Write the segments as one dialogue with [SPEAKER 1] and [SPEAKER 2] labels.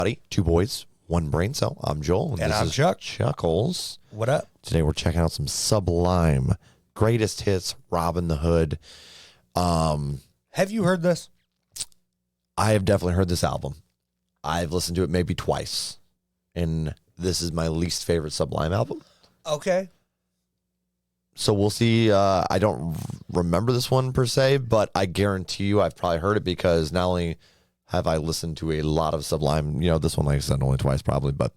[SPEAKER 1] Buddy, two boys, one brain cell. I'm Joel.
[SPEAKER 2] And I'm Chuck.
[SPEAKER 1] Chuckles.
[SPEAKER 2] What up?
[SPEAKER 1] Today we're checking out some Sublime. Greatest hits, Robin the Hood.
[SPEAKER 2] Have you heard this?
[SPEAKER 1] I have definitely heard this album. I've listened to it maybe twice. And this is my least favorite Sublime album.
[SPEAKER 2] Okay.
[SPEAKER 1] So we'll see. I don't remember this one per se, but I guarantee you I've probably heard it because not only have I listened to a lot of Sublime, this one, like I said, only twice probably, but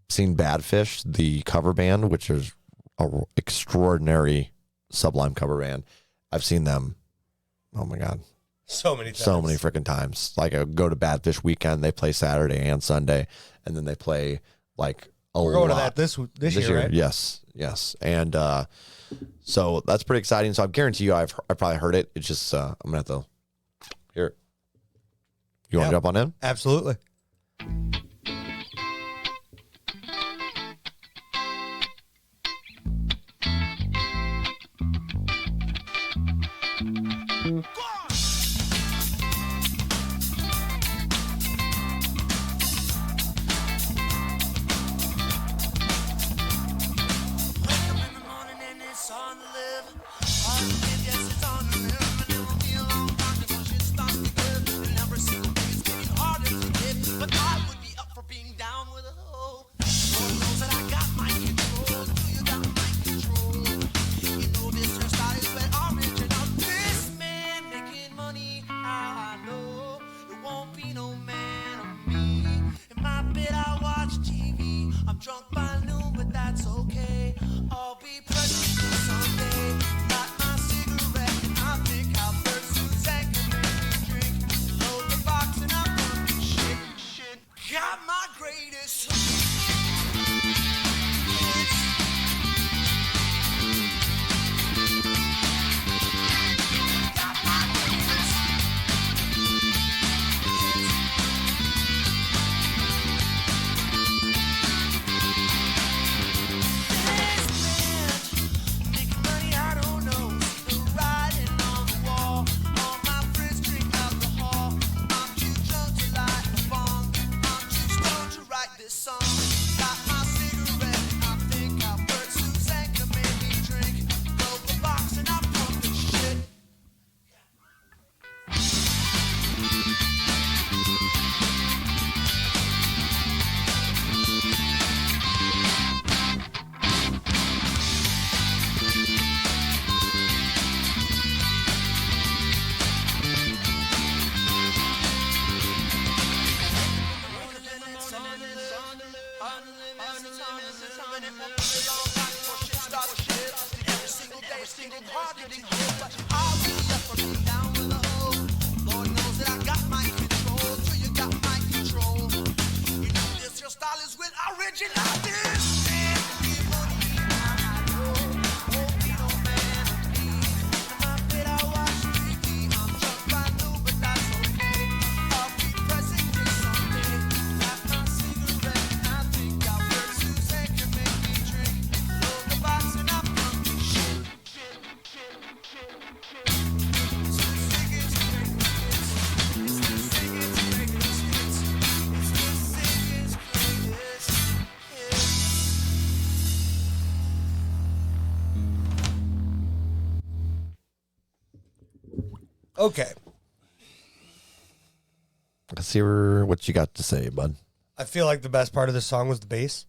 [SPEAKER 1] seen Badfish, the cover band, which is an extraordinary Sublime cover band. I've seen them, oh my God,
[SPEAKER 2] so many
[SPEAKER 1] freaking times. Like I go to Badfish weekend, they play Saturday and Sunday, and then they play like
[SPEAKER 2] We're going to that this year, right?
[SPEAKER 1] Yes. And so that's pretty exciting. So I guarantee you I've probably heard it. It's just I'm gonna have to hear it. You want to jump on in?
[SPEAKER 2] Absolutely.
[SPEAKER 3] Drunk by noon, but that's okay. I'll be present someday. Light my cigarette, and I think how first Suzanne can make me drink. Load the box, and I'm pumping shit. Got my greatest hits. Got my greatest Okay.
[SPEAKER 1] Let's see what you got to say, bud.
[SPEAKER 2] I feel like the best part of this song was the bass.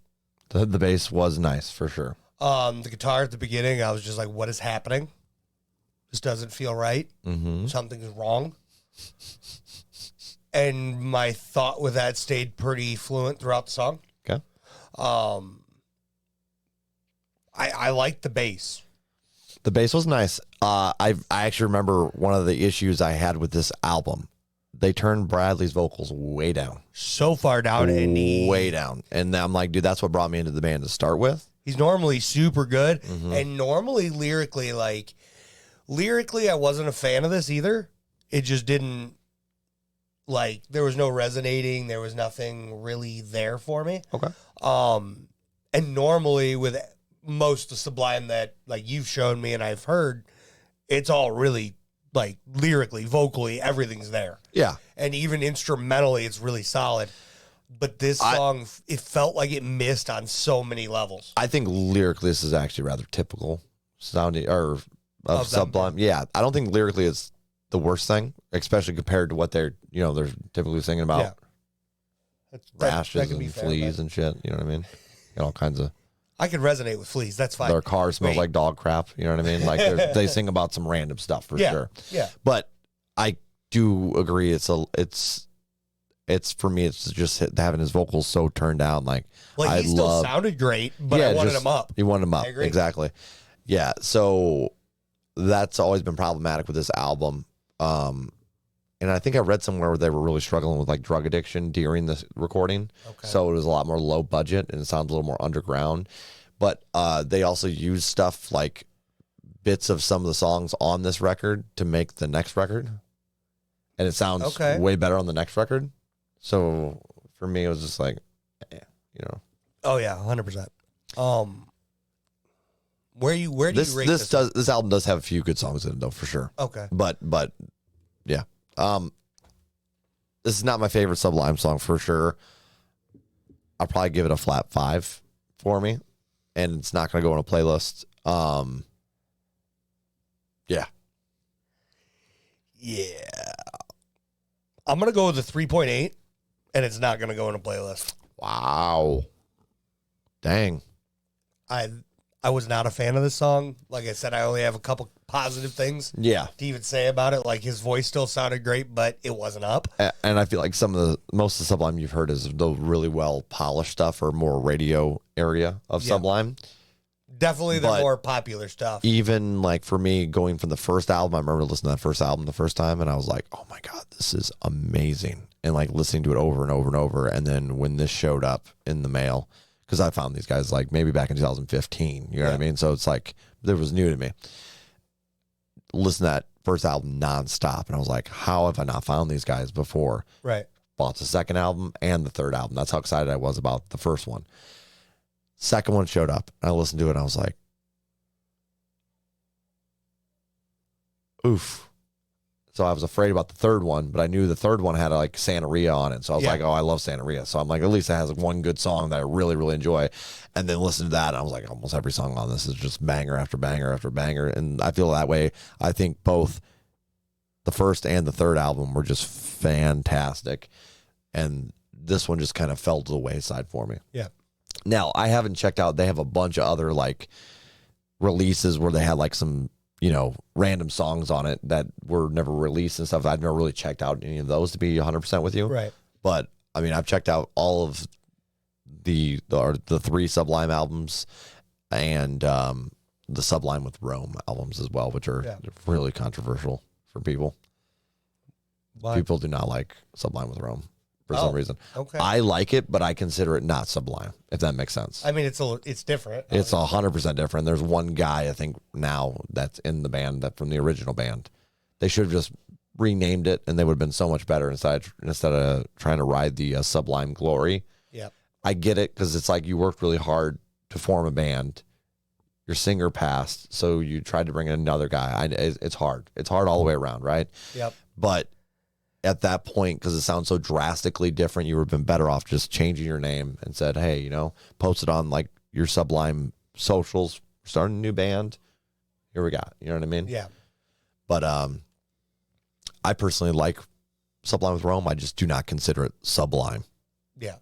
[SPEAKER 1] The bass was nice for sure.
[SPEAKER 2] The guitar at the beginning, I was just like, what is happening? This doesn't feel right.
[SPEAKER 1] Mm-hmm.
[SPEAKER 2] Something is wrong. And my thought with that stayed pretty fluent throughout the song.
[SPEAKER 1] Okay.
[SPEAKER 2] I liked the bass.
[SPEAKER 1] The bass was nice. I actually remember one of the issues I had with this album. They turned Bradley's vocals way down.
[SPEAKER 2] So far down.
[SPEAKER 1] Way down. And I'm like, dude, that's what brought me into the band to start with.
[SPEAKER 2] He's normally super good.
[SPEAKER 1] Mm-hmm.
[SPEAKER 2] And normally lyrically, I wasn't a fan of this either. It just didn't, there was no resonating. There was nothing really there for me.
[SPEAKER 1] Okay.
[SPEAKER 2] And normally with most of Sublime that you've shown me and I've heard, it's all really lyrically, vocally, everything's there.
[SPEAKER 1] Yeah.
[SPEAKER 2] And even instrumentally, it's really solid. but this song, it felt like it missed on so many levels.
[SPEAKER 1] I think lyrically this is actually rather typical sounding or of
[SPEAKER 2] them,
[SPEAKER 1] Sublime. Yeah, I don't think lyrically it's the worst thing, especially compared to what they're typically singing about rashes
[SPEAKER 2] can be
[SPEAKER 1] and
[SPEAKER 2] fair,
[SPEAKER 1] fleas
[SPEAKER 2] but
[SPEAKER 1] and shit. You know what I mean? All kinds of.
[SPEAKER 2] I could resonate with fleas. That's fine.
[SPEAKER 1] Their car smells
[SPEAKER 2] Wait.
[SPEAKER 1] like dog crap. You know what I mean? Like they sing about some random stuff for sure.
[SPEAKER 2] Yeah.
[SPEAKER 1] But I do agree. It's for me. It's just having his vocals so turned down. Like
[SPEAKER 2] he still sounded great, but I wanted him up.
[SPEAKER 1] You wanted him up.
[SPEAKER 2] I agree.
[SPEAKER 1] Exactly. Yeah. So that's always been problematic with this album. And I think I read somewhere where they were really struggling with like drug addiction during the recording.
[SPEAKER 2] Okay.
[SPEAKER 1] So it was a lot more low budget and it sounds a little more underground. But they also use stuff like bits of some of the songs on this record to make the next record. And it sounds way better on the next record. So for me, it was just like,
[SPEAKER 2] Oh yeah, 100%. Where do you rate this?
[SPEAKER 1] This album does have a few good songs in it though, for sure.
[SPEAKER 2] Okay.
[SPEAKER 1] But yeah. This is not my favorite Sublime song for sure. I'll probably give it a flat 5 for me. And it's not going to go on a playlist. Yeah.
[SPEAKER 2] Yeah. I'm going to go with a 3.8, and it's not going to go in a playlist.
[SPEAKER 1] Wow. Dang.
[SPEAKER 2] I was not a fan of this song. Like I said, I only have a couple positive things
[SPEAKER 1] Yeah.
[SPEAKER 2] to even say about it. Like his voice still sounded great, but it wasn't up.
[SPEAKER 1] And I feel like most of the Sublime you've heard is the really well polished stuff or more radio area of Sublime.
[SPEAKER 2] Definitely the
[SPEAKER 1] But
[SPEAKER 2] more popular stuff.
[SPEAKER 1] Even like for me going from the first album, I remember listening to that first album the first time and I was like, oh my God, this is amazing. And like listening to it over and over and over. And then when this showed up in the mail, because I found these guys like maybe back in 2015, you know what I mean? So it's like, it was new to me. Listen to that first album nonstop. And I was like, how have I not found these guys before?
[SPEAKER 2] Right.
[SPEAKER 1] Bought the second album and the third album. That's how excited I was about the first one. Second one showed up. And I listened to it and I was like, oof. So I was afraid about the third one, but I knew the third one had like Santeria on it. So I was like, oh, I love Santeria. So I'm like, at least it has one good song that I really, really enjoy. And then listen to that. And I was like, almost every song on this is just banger after banger after banger. And I feel that way. I think both the first and the third album were just fantastic. And this one just kind of fell to the wayside for me.
[SPEAKER 2] Yeah.
[SPEAKER 1] Now, I haven't checked out. They have a bunch of other like releases where they had like some, random songs on it that were never released and stuff. I've never really checked out any of those, to be 100% with you.
[SPEAKER 2] Right.
[SPEAKER 1] But I mean, I've checked out all of the 3 Sublime albums and the Sublime with Rome albums as well, which are really controversial for people.
[SPEAKER 2] Why?
[SPEAKER 1] People do not like Sublime with Rome for some reason.
[SPEAKER 2] Okay.
[SPEAKER 1] I like it, but I consider it not Sublime, if that makes sense.
[SPEAKER 2] I mean, it's different.
[SPEAKER 1] It's 100% different. There's one guy I think now that's in the band that from the original band. They should have just renamed it, and they would have been so much better instead of trying to ride the Sublime glory.
[SPEAKER 2] Yeah.
[SPEAKER 1] I get it because it's like you worked really hard to form a band. Your singer passed, so you tried to bring in another guy. It's hard. It's hard all the way around, right?
[SPEAKER 2] Yep.
[SPEAKER 1] But at that point, because it sounds so drastically different, you would have been better off just changing your name and said, hey, post it on like your Sublime socials, starting a new band. Here we got, you know what I mean?
[SPEAKER 2] Yeah.
[SPEAKER 1] But I personally like Sublime with Rome. I just do not consider it Sublime.
[SPEAKER 2] Yeah.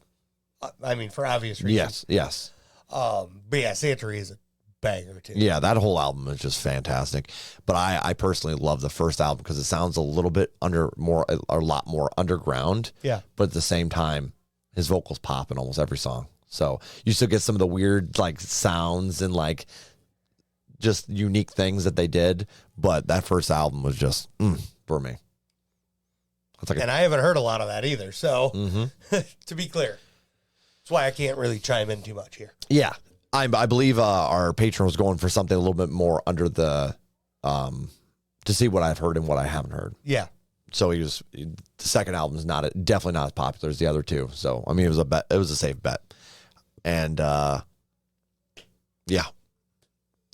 [SPEAKER 2] I mean, for obvious reasons.
[SPEAKER 1] Yes.
[SPEAKER 2] But yeah, Santeria is a banger too.
[SPEAKER 1] Yeah, that whole album is just fantastic. But I personally love the first album because it sounds a little bit a lot more underground.
[SPEAKER 2] Yeah.
[SPEAKER 1] But at the same time, his vocals pop in almost every song. So you still get some of the weird like sounds and like just unique things that they did. But that first album was just for me.
[SPEAKER 2] And I haven't heard a lot of that either. So to be clear, that's why I can't really chime in too much here.
[SPEAKER 1] Yeah. I believe our patron was going for something a little bit more under the, to see what I've heard and what I haven't heard.
[SPEAKER 2] Yeah.
[SPEAKER 1] So the second album is definitely not as popular as the other two. So, I mean, it was a safe bet. And, yeah,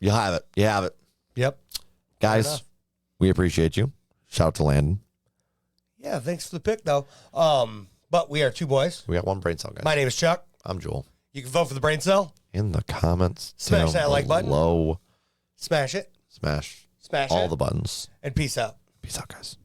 [SPEAKER 1] you have it. You have it.
[SPEAKER 2] Yep.
[SPEAKER 1] Guys, we appreciate you. Shout out to Landon.
[SPEAKER 2] Yeah. Thanks for the pick though. But we are two boys.
[SPEAKER 1] We got one brain cell, guys.
[SPEAKER 2] My name is Chuck.
[SPEAKER 1] I'm Joel.
[SPEAKER 2] You can vote for the brain cell.
[SPEAKER 1] In the comments,
[SPEAKER 2] Smash
[SPEAKER 1] down
[SPEAKER 2] that like button.
[SPEAKER 1] below.
[SPEAKER 2] Smash it.
[SPEAKER 1] Smash
[SPEAKER 2] Smash
[SPEAKER 1] all
[SPEAKER 2] it.
[SPEAKER 1] the buttons.
[SPEAKER 2] And peace out.
[SPEAKER 1] Peace out, guys.